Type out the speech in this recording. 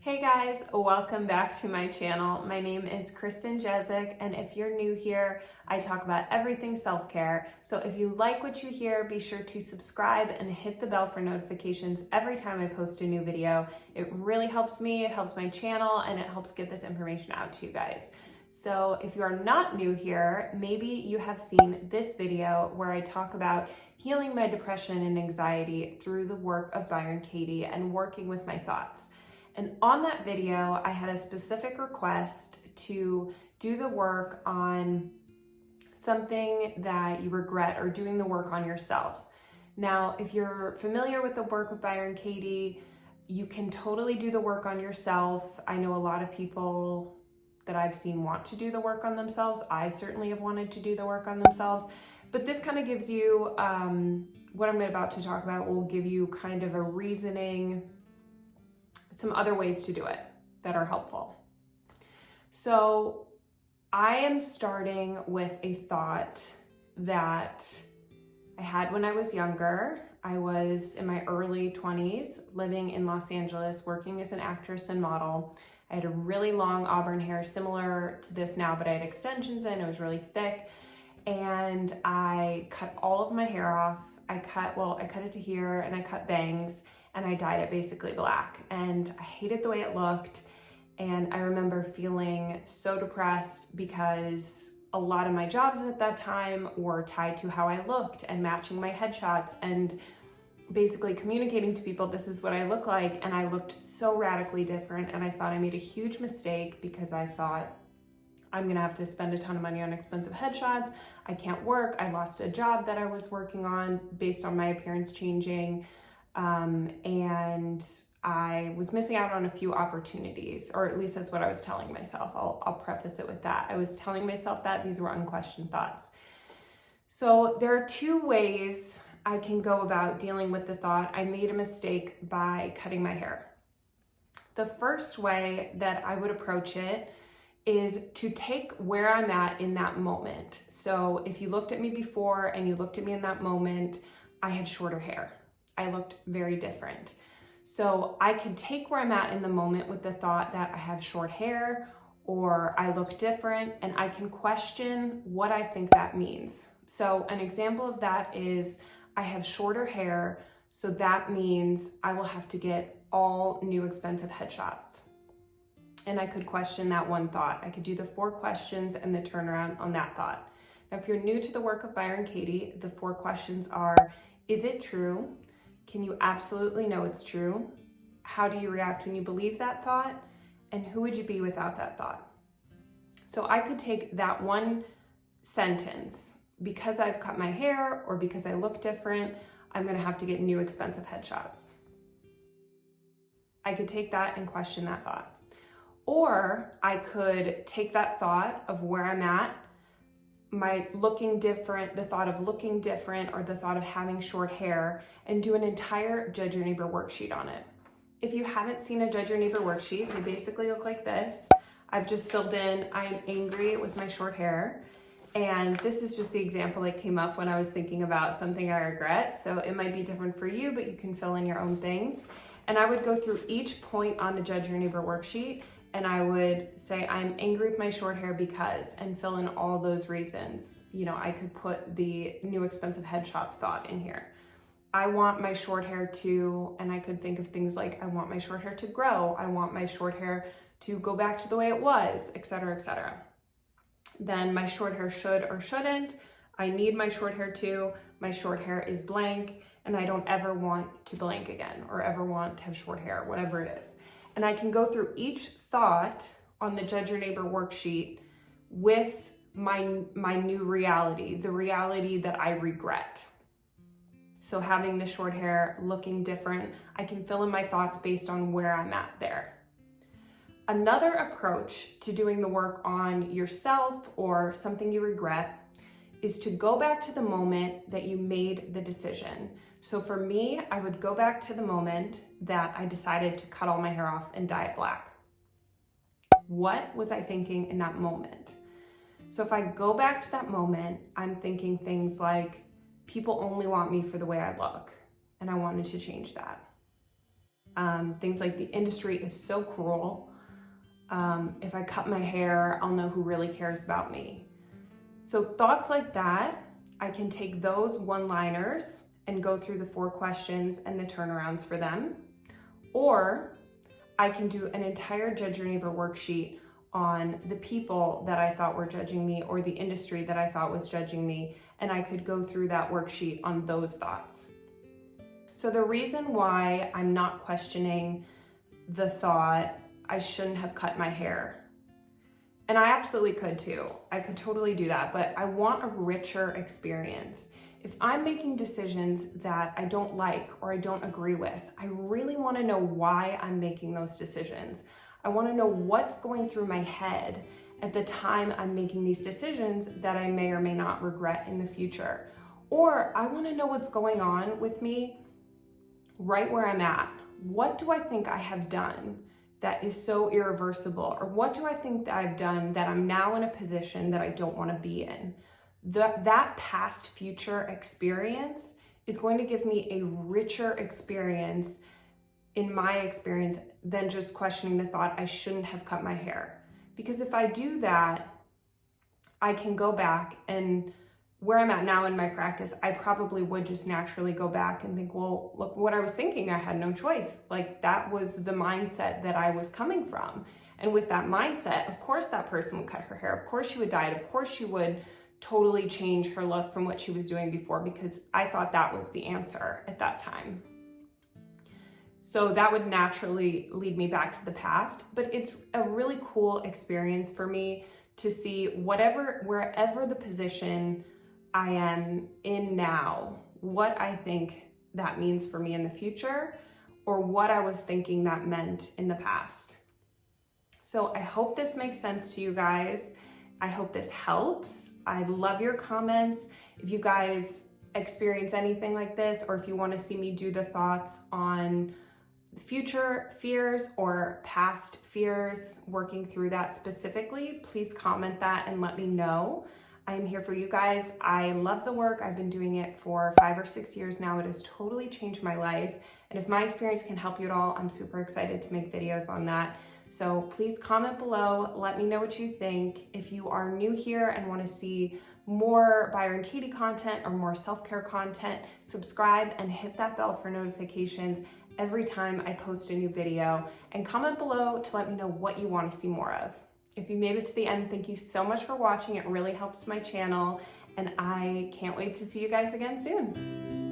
Hey guys, welcome back to my channel. My name is Kristen, and if you're new here, I talk about everything self-care. So if you like what you hear, be sure to subscribe and hit the bell for notifications every time I post a new video. It really helps me, it helps my channel, and it helps get this information out to you guys. So if you are not new here, maybe you have seen this video where I talk about healing my depression and anxiety through the work of Byron Katie and working with my thoughts. And on that video, I had a specific request to do the work on something that you regret or doing the work on yourself. Now, if you're familiar with the work of Byron Katie, you can totally do the work on yourself. I know a lot of people that I've seen want to do the work on themselves. I certainly have wanted to do the work on themselves, but this kind of gives you, what I'm about to talk about will give you kind of a reasoning, some other ways to do it that are helpful. So I am starting with a thought that I had when I was younger. I was in my early 20s, living in Los Angeles, working as an actress and model. I had a really long auburn hair, similar to this now, but I had extensions in, it was really thick. And I cut all of my hair off. I cut it to here and I cut bangs. And I dyed it basically black. And I hated the way it looked. And I remember feeling so depressed because a lot of my jobs at that time were tied to how I looked and matching my headshots and basically communicating to people, this is what I look like. And I looked so radically different. And I thought I made a huge mistake because I thought, I'm gonna have to spend a ton of money on expensive headshots. I can't work. I lost a job that I was working on based on my appearance changing. And I was missing out on a few opportunities, or at least that's what I was telling myself. I'll preface it with that. I was telling myself that these were unquestioned thoughts. So there are two ways I can go about dealing with the thought, I made a mistake by cutting my hair. The first way that I would approach it is to take where I'm at in that moment. So if you looked at me before and you looked at me in that moment, I had shorter hair. I looked very different. So I could take where I'm at in the moment with the thought that I have short hair or I look different, and I can question what I think that means. So an example of that is I have shorter hair, so that means I will have to get all new expensive headshots. And I could question that one thought. I could do the 4 questions and the turnaround on that thought. Now, if you're new to the work of Byron Katie, the 4 questions are, is it true? Can you absolutely know it's true? How do you react when you believe that thought? And who would you be without that thought? So I could take that one sentence, because I've cut my hair or because I look different, I'm gonna have to get new expensive headshots. I could take that and question that thought. Or I could take that thought of where I'm at, my looking different, the thought of looking different, or the thought of having short hair, and do an entire Judge Your Neighbor worksheet on it. If you haven't seen a Judge Your Neighbor worksheet, they basically look like this. I've just filled in, I am angry with my short hair. And this is just the example that came up when I was thinking about something I regret. So it might be different for you, but you can fill in your own things. And I would go through each point on the Judge Your Neighbor worksheet, and I would say, I'm angry with my short hair because, and fill in all those reasons. You know, I could put the new expensive headshots thought in here. I want my short hair to, and I could think of things like, I want my short hair to grow. I want my short hair to go back to the way it was, etc., etc. Then my short hair should or shouldn't. I need my short hair to, my short hair is blank, and I don't ever want to blank again, or ever want to have short hair, whatever it is. And I can go through each thought on the Judge Your Neighbor worksheet with my new reality, the reality that I regret. So having the short hair, looking different, I can fill in my thoughts based on where I'm at there. Another approach to doing the work on yourself or something you regret is to go back to the moment that you made the decision. So for me, I would go back to the moment that I decided to cut all my hair off and dye it black. What was I thinking in that moment? So if I go back to that moment, I'm thinking things like, people only want me for the way I look, and I wanted to change that. Things like the industry is so cruel. If I cut my hair, I'll know who really cares about me. So thoughts like that, I can take those one-liners and go through the 4 questions and the turnarounds for them. Or I can do an entire Judge Your Neighbor worksheet on the people that I thought were judging me or the industry that I thought was judging me, and I could go through that worksheet on those thoughts. So the reason why I'm not questioning the thought, I shouldn't have cut my hair, and I absolutely could too. I could totally do that, but I want a richer experience. If I'm making decisions that I don't like or I don't agree with, I really want to know why I'm making those decisions. I want to know what's going through my head at the time I'm making these decisions that I may or may not regret in the future. Or I want to know what's going on with me right where I'm at. What do I think I have done that is so irreversible? Or what do I think that I've done that I'm now in a position that I don't want to be in? That past future experience is going to give me a richer experience, in my experience, than just questioning the thought I shouldn't have cut my hair. Because if I do that, I can go back, and where I'm at now in my practice, I probably would just naturally go back and think, well, look what I was thinking. I had no choice. Like, that was the mindset that I was coming from. And with that mindset, of course that person would cut her hair. Of course she would dye it. Of course she would totally change her look from what she was doing before, because I thought that was the answer at that time. So that would naturally lead me back to the past, but it's a really cool experience for me to see wherever the position I am in now, what I think that means for me in the future, or what I was thinking that meant in the past. So I hope this makes sense to you guys. I hope this helps. I love your comments. If you guys experience anything like this, or if you want to see me do the thoughts on future fears or past fears, working through that specifically, please comment that and let me know. I'm here for you guys. I love the work. I've been doing it for 5 or 6 years now. It has totally changed my life. And if my experience can help you at all, I'm super excited to make videos on that. So please comment below. Let me know what you think. If you are new here and want to see more Byron Katie content or more self-care content, subscribe and hit that bell for notifications every time I post a new video, and comment below to let me know what you want to see more of. If you made it to the end, thank you so much for watching. It really helps my channel, and I can't wait to see you guys again soon.